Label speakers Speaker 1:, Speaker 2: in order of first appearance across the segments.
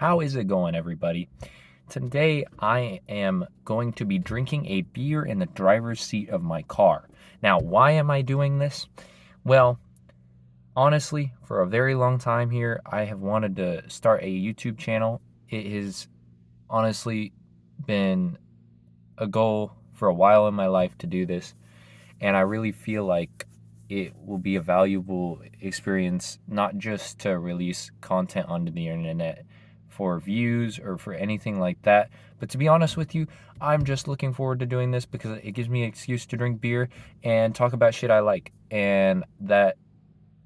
Speaker 1: How is it going, everybody? Today, I am going to be drinking a beer in the driver's seat of my car. Now, why am I doing this? Well, honestly, for a very long time here, I have wanted to start a YouTube channel. It has honestly been a goal for a while in my life to do this, and I really feel like it will be a valuable experience, not just to release content onto the internet for views or for anything like that, but to be honest with you, I'm just looking forward to doing this because it gives me an excuse to drink beer and talk about shit I like, and that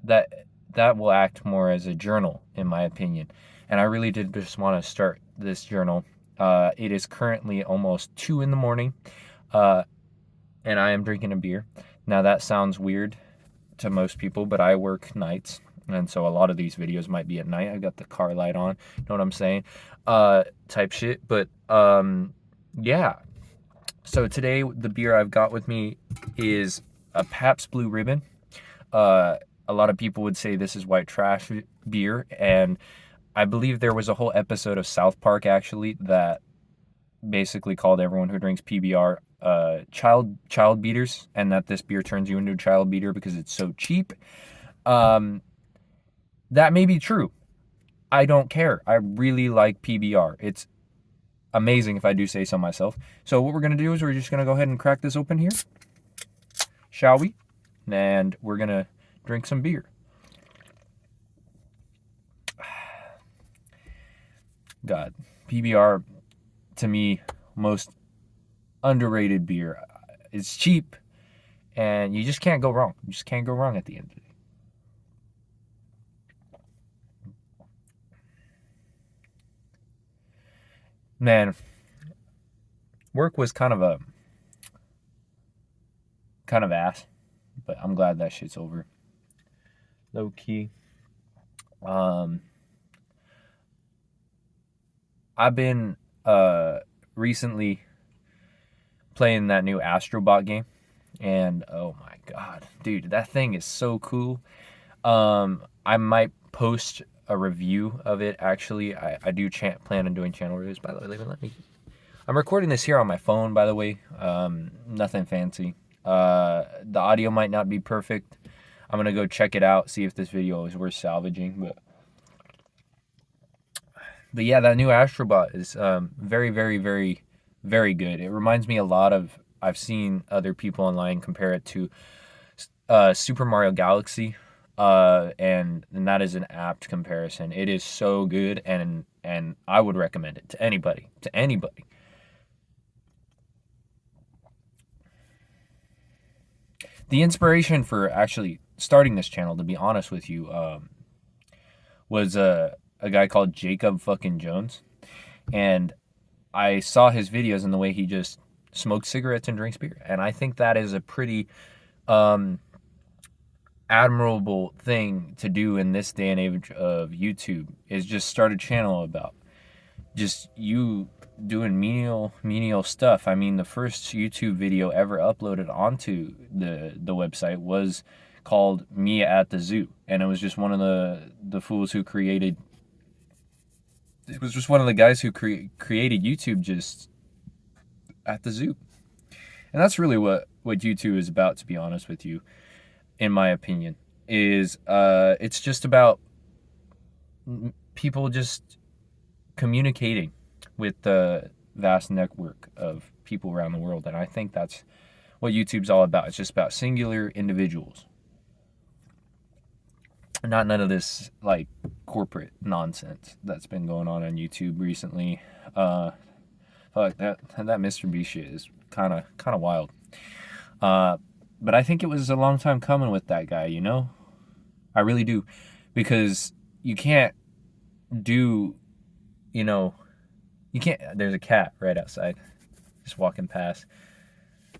Speaker 1: that will act more as a journal, in my opinion. And I really did just want to start this journal. It is currently almost 2 in the morning, uh, and I am drinking a beer. Now that sounds weird to most people, but I work nights, and so a lot of these videos might be at night. I got the car light on, you know what I'm saying? Type shit. But yeah. So today the beer I've got with me is a Pabst Blue Ribbon. A lot of people would say this is white trash beer, and I believe there was a whole episode of South Park actually that basically called everyone who drinks PBR child beaters, and that this beer turns you into a child beater because it's so cheap. Um, that may be true. I don't care. I really like PBR. It's amazing if I do say so myself. So what we're gonna do is we're just gonna go ahead and crack this open here, shall we? And we're gonna drink some beer. God, PBR to me most underrated beer. It's cheap, and you just can't go wrong. You just can't go wrong at the end of the day. Man, work was kind of ass, but I'm glad that shit's over. Low key. Um, I've been recently playing that new Astrobot game, and oh my god, dude, that thing is so cool. I might post a review of it. Actually, I do plan on doing channel reviews. By the way, let me. I'm recording this here on my phone. By the way, nothing fancy. The audio might not be perfect. I'm gonna go check it out, see if this video is worth salvaging. But yeah, that new Astrobot is very, very, very, very good. It reminds me a lot of. I've seen other people online compare it to Super Mario Galaxy, and that is an apt comparison. It is so good, and I would recommend it to anybody. To anybody. The inspiration for actually starting this channel, to be honest with you, was a guy called Jacob fucking Jones, and I saw his videos and the way he just smokes cigarettes and drinks beer, and I think that is a pretty um, admirable thing to do in this day and age of YouTube. Is just start a channel about just you doing menial stuff. I mean, the first YouTube video ever uploaded onto the website was called Me at the Zoo, and it was just one of the fools who created. It was just one of the guys who created YouTube just at the zoo, and that's really what YouTube is about. To be honest with you, in my opinion, is it's just about people just communicating with the vast network of people around the world, and I think that's what YouTube's all about. It's just about singular individuals, not none of this like corporate nonsense that's been going on YouTube recently. Fuck that Mr. B shit is kind of wild. But I think it was a long time coming with that guy. You know, I really do, because you can't do, you know, you can't. There's a cat right outside, just walking past.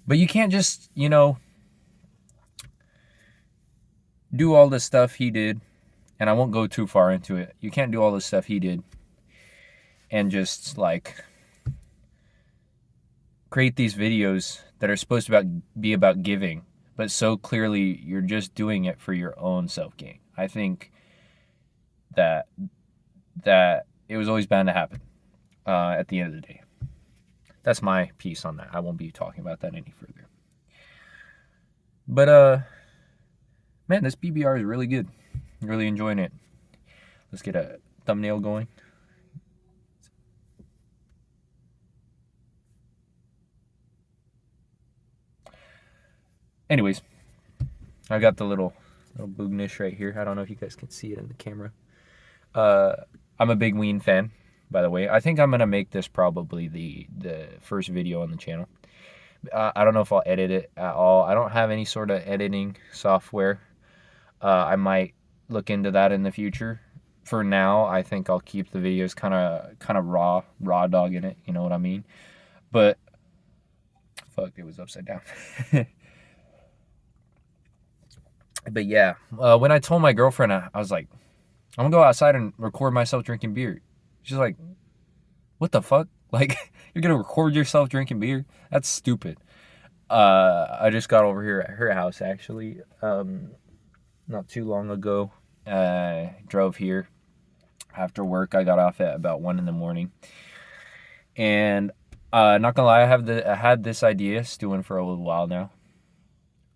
Speaker 1: But you can't just, do all the stuff he did, and I won't go too far into it. You can't do all the stuff he did and just like create these videos that are supposed to be about giving, but so clearly you're just doing it for your own self gain. I think that it was always bound to happen at the end of the day. That's my piece on that. I won't be talking about that any further. But man, this PBR is really good. Really enjoying it. Let's get a thumbnail going. Anyways, I got the little Boognish right here. I don't know if you guys can see it in the camera. I'm a big Ween fan, by the way. I think I'm gonna make this probably the first video on the channel. I don't know if I'll edit it at all. I don't have any sort of editing software. I might look into that in the future. For now, I think I'll keep the videos kind of raw dog in it. You know what I mean? But fuck, it was upside down. But yeah, when I told my girlfriend, I was like, I'm gonna go outside and record myself drinking beer. She's like, what the fuck? Like, you're gonna record yourself drinking beer? That's stupid. I just got over here at her house, actually, not too long ago. Drove here after work. I got off at about 1 in the morning. And not gonna lie, I had this idea stewing for a little while now.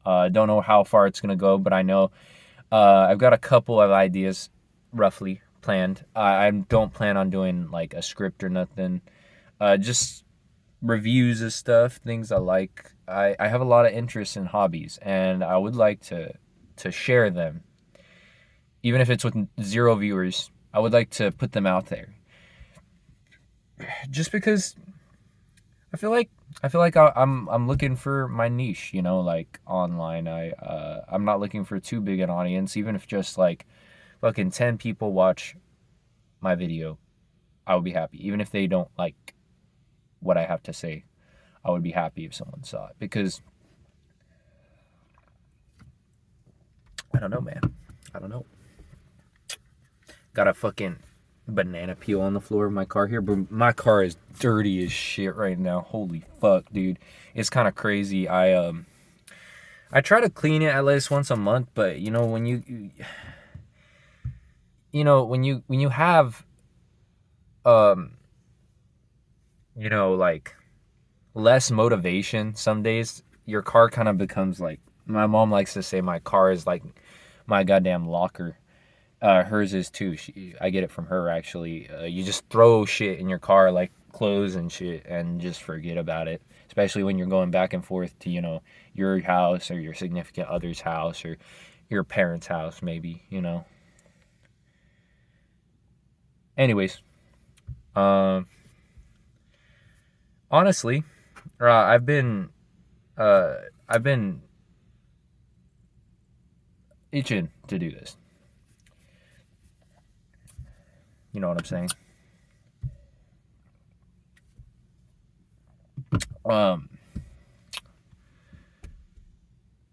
Speaker 1: Don't know how far it's gonna go, but I know I've got a couple of ideas roughly planned. I don't plan on doing like a script or nothing. Just reviews of stuff, things I like. I have a lot of interest in hobbies, and I would like to share them, even if it's with 0 viewers. I would like to put them out there, just because I feel like I'm looking for my niche, you know, like online. I'm not looking for too big an audience, even if just like fucking 10 people watch my video, I would be happy. Even if they don't like what I have to say, I would be happy if someone saw it, because I don't know, man. I don't know. Got a fucking banana peel on the floor of my car here, but my car is dirty as shit right now. Holy fuck, dude. It's kind of crazy. I try to clean it at least once a month, but you know, when you have you know, like less motivation some days, your car kind of becomes like, my mom likes to say my car is like my goddamn locker. Hers is too. I get it from her, actually. You just throw shit in your car, like clothes and shit, and just forget about it. Especially when you're going back and forth to, you know, your house or your significant other's house or your parents' house, maybe, you know. Anyways, honestly, I've been itching to do this. You know what I'm saying?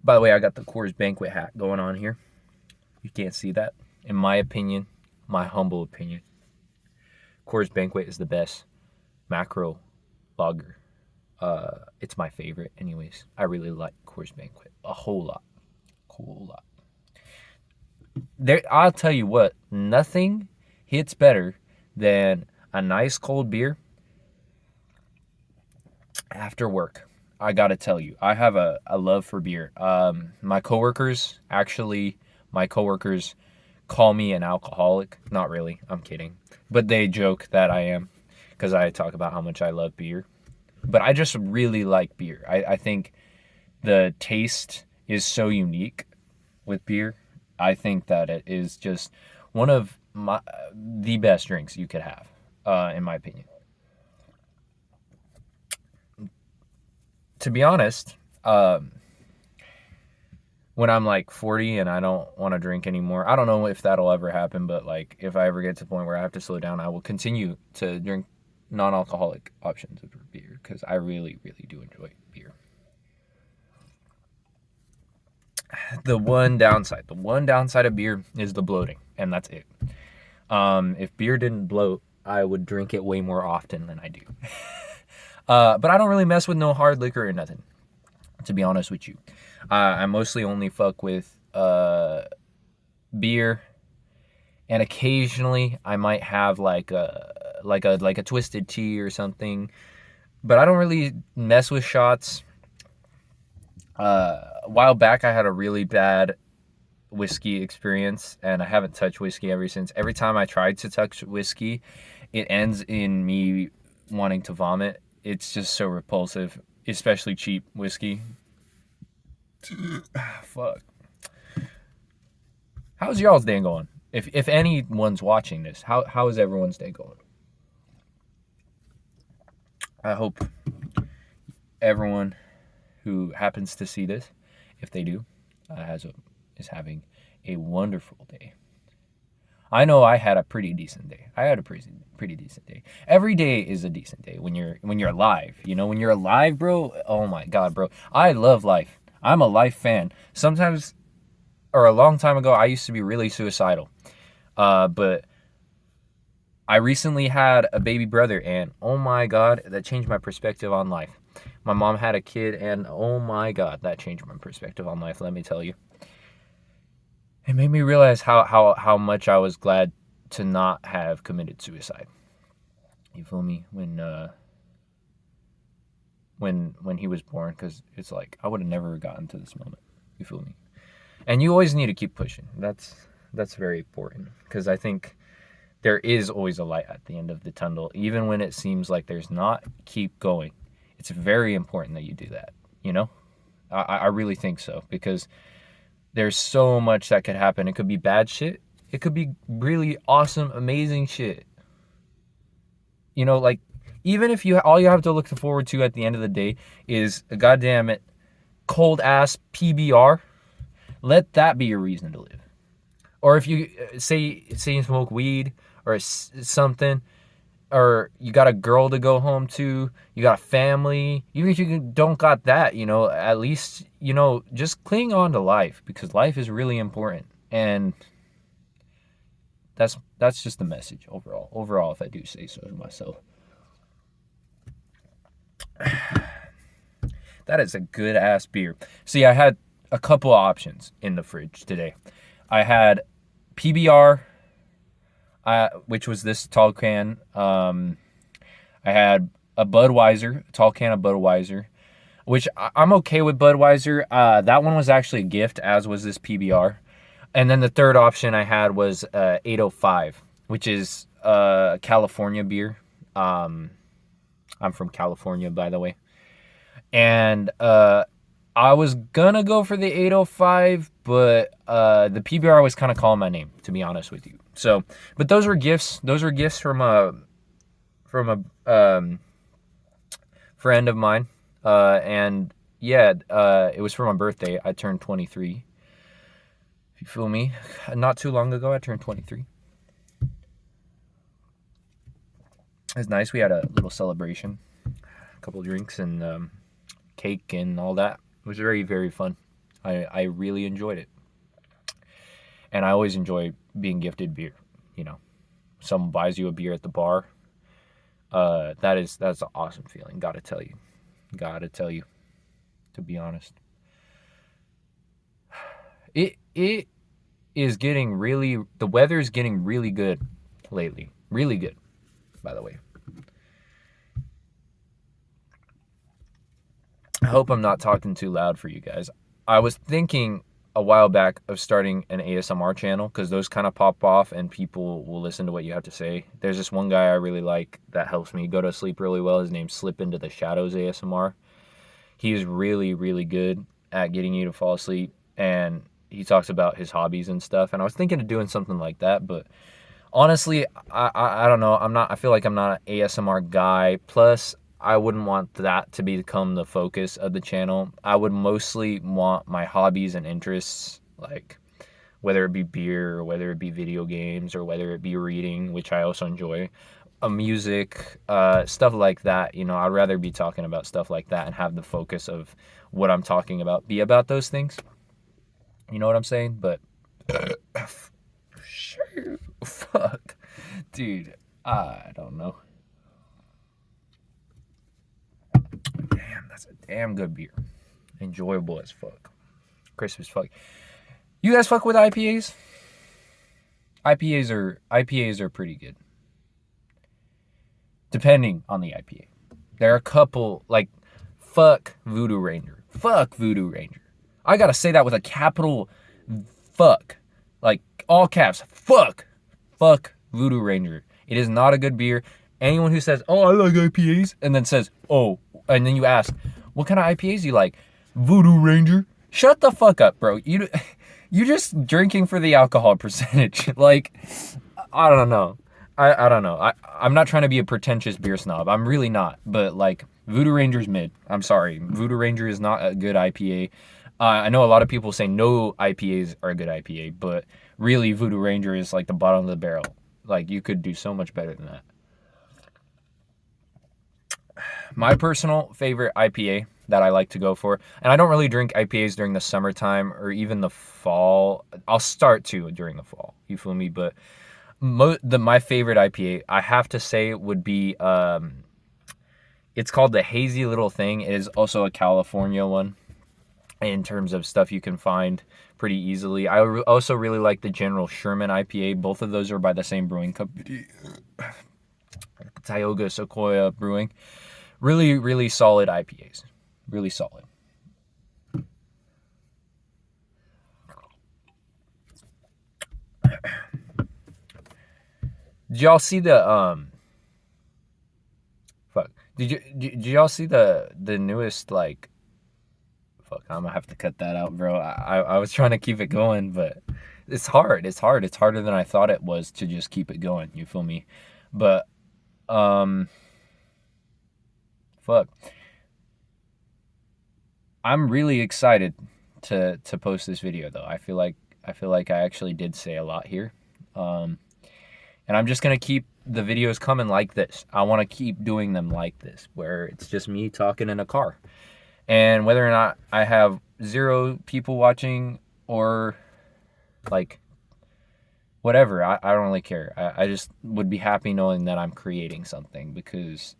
Speaker 1: By the way, I got the Coors Banquet hat going on here. You can't see that. In my opinion, my humble opinion, Coors Banquet is the best macro lager. It's my favorite anyways. I really like Coors Banquet a whole lot. I'll tell you what, nothing hits better than a nice cold beer after work. I gotta tell you, I have a love for beer. My coworkers call me an alcoholic. Not really, I'm kidding. But they joke that I am, because I talk about how much I love beer. But I just really like beer. I think the taste is so unique with beer. I think that it is just one of the best drinks you could have, in my opinion. To be honest, when I'm like 40 and I don't want to drink anymore, I don't know if that'll ever happen, but like if I ever get to the point where I have to slow down, I will continue to drink non-alcoholic options of beer, because I really, really do enjoy beer. The one downside of beer is the bloating, and that's it. If beer didn't bloat, I would drink it way more often than I do. But I don't really mess with no hard liquor or nothing, to be honest with you. I mostly only fuck with beer and occasionally I might have like a twisted tea or something. But I don't really mess with shots. A while back, I had a really bad whiskey experience, and I haven't touched whiskey ever since. Every time I tried to touch whiskey, it ends in me wanting to vomit. It's just so repulsive, especially cheap whiskey. Fuck. How's y'all's day going? If anyone's watching this, how is everyone's day going? I hope everyone who happens to see this, if they do, is having a wonderful day. I know I had a pretty decent day. I had a pretty decent day. Every day is a decent day when you're alive. You know, when you're alive, bro. Oh my god, bro. I love life. I'm a life fan. Sometimes, or a long time ago, I used to be really suicidal. But I recently had a baby brother, and oh my god, that changed my perspective on life. My mom had a kid, and oh my god, that changed my perspective on life, let me tell you. It made me realize how much I was glad to not have committed suicide. You feel me? When he was born, because it's like I would have never gotten to this moment. You feel me? And you always need to keep pushing. That's very important, because I think there is always a light at the end of the tunnel, even when it seems like there's not. Keep going. It's very important that you do that. You know, I really think so, because there's so much that could happen. It could be bad shit. It could be really awesome, amazing shit. You know, like, even if all you have to look forward to at the end of the day is a goddamn it cold ass PBR, let that be your reason to live. Or if you say you smoke weed or something, or you got a girl to go home to, you got a family, even if you don't got that, you know, at least, you know, just cling on to life, because life is really important. And that's just the message overall, if I do say so myself. That is a good ass beer. See, I had a couple of options in the fridge today. I had PBR, which was this tall can. I had a Budweiser, a tall can of Budweiser, which I'm okay with Budweiser. That one was actually a gift, as was this PBR. And then the third option I had was 805, which is a California beer. I'm from California, by the way. And I was gonna go for the 805, but the PBR was kind of calling my name, to be honest with you. So, but those were gifts. Those were gifts from a friend of mine. And yeah, it was for my birthday. I turned 23. If you feel me, not too long ago, I turned 23. It was nice. We had a little celebration, a couple drinks, and cake and all that. It was very, very fun. I really enjoyed it. And I always enjoy being gifted beer. You know, someone buys you a beer at the bar. That's an awesome feeling. Gotta tell you, to be honest. It is getting really, the weather is getting really good lately. Really good, by the way. I hope I'm not talking too loud for you guys. I was thinking a while back of starting an ASMR channel, because those kind of pop off and people will listen to what you have to say. There's this one guy I really like that helps me go to sleep really well. His name's Slip Into the Shadows ASMR. He is really, really good at getting you to fall asleep, and he talks about his hobbies and stuff. And I was thinking of doing something like that, but honestly, I don't know. I feel like I'm not an ASMR guy. Plus, I wouldn't want that to become the focus of the channel. I would mostly want my hobbies and interests, like whether it be beer or whether it be video games or whether it be reading, which I also enjoy, music, stuff like that. You know, I'd rather be talking about stuff like that and have the focus of what I'm talking about be about those things. You know what I'm saying? But fuck, dude, I don't know. Damn, that's a damn good beer. Enjoyable as fuck. Crisp as fuck. You guys fuck with IPAs? IPAs are pretty good, depending on the IPA. There are a couple, like, fuck Voodoo Ranger. Fuck Voodoo Ranger. I gotta say that with a capital fuck. Like, all caps. Fuck. Fuck Voodoo Ranger. It is not a good beer. Anyone who says, oh, I like IPAs, and then says, oh, and then you ask, what kind of IPAs do you like? Voodoo Ranger. Shut the fuck up, bro. You're just drinking for the alcohol percentage. Like, I don't know. I don't know. I'm not trying to be a pretentious beer snob. I'm really not. But, like, Voodoo Ranger's mid. I'm sorry. Voodoo Ranger is not a good IPA. I know a lot of people say no IPAs are a good IPA, but really Voodoo Ranger is like the bottom of the barrel. Like, you could do so much better than that. My personal favorite IPA that I like to go for, and I don't really drink IPAs during the summertime or even the fall. I'll start to during the fall. You feel me? But my favorite IPA, I have to say, would be it's called the Hazy Little Thing. It is also a California one in terms of stuff you can find pretty easily. I also really like the General Sherman IPA. Both of those are by the same brewing company, Tioga Sequoia Brewing. Really, really solid IPAs. Really solid. Did y'all see the fuck? Did y'all see the newest, like, fuck, I'm gonna have to cut that out, bro. I was trying to keep it going, but it's hard. It's hard. It's harder than I thought it was to just keep it going. You feel me? But fuck. I'm really excited to post this video though. I feel like I actually did say a lot here. And I'm just gonna keep the videos coming like this. I want to keep doing them like this, where it's just me talking in a car. And whether or not I have 0 people watching or, like, whatever, I don't really care. I just would be happy knowing that I'm creating something, because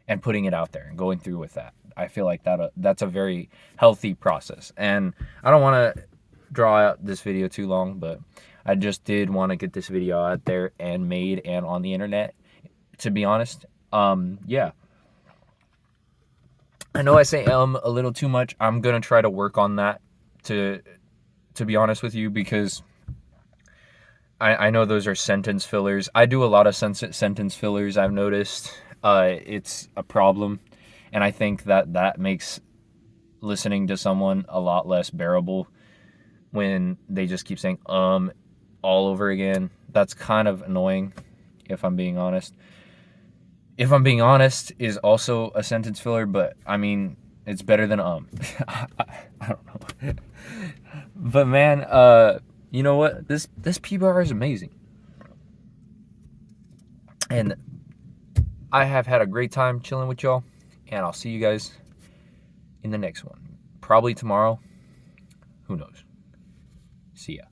Speaker 1: and putting it out there and going through with that. I feel like that's a very healthy process. And I don't want to draw out this video too long, but I just did want to get this video out there and made and on the internet, to be honest. Yeah. I know I say a little too much. I'm going to try to work on that, to be honest with you, because I know those are sentence fillers. I do a lot of sentence fillers, I've noticed. It's a problem, and I think that makes listening to someone a lot less bearable when they just keep saying all over again. That's kind of annoying, if I'm being honest. If I'm being honest is also a sentence filler, but I mean, it's better than I don't know. But man, you know what? This PBR is amazing. And I have had a great time chilling with y'all, and I'll see you guys in the next one. Probably tomorrow. Who knows? See ya.